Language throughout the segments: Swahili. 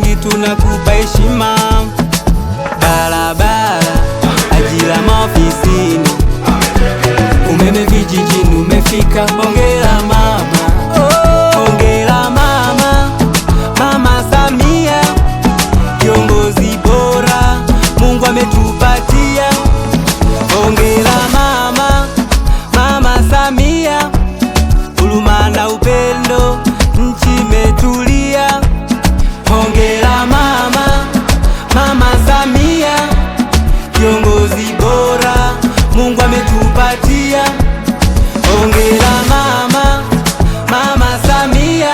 nyingi tunakupa heshima. Barabara, ajira maofisini, umeme vijijini umefika. Hongera mama, hongera mama, Mama Samia, kiongozi bora Mungu ametupatia. Hongera mama, Mama Samia, huruma na upendo, nchi imetulia. Hongera mama, Mama Samia, kiongozi bora Mungu ametupatia. Hongera mama, Mama Samia,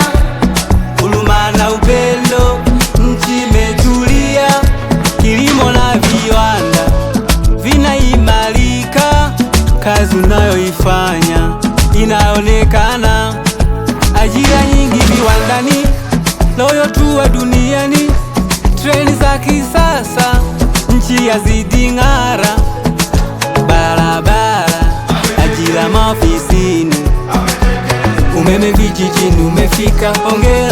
huruma na upendo, nchi imetulia. Kilimo na viwanda vinaimarika, kazi unayoifanya inaonekana. Ajira nyingi viwandani, loyo tuwa duniani. Treni za kisasa, nchi yazidi ng'ara. Barabara, ajira maofisini, umeme vijijini umefika. Hongera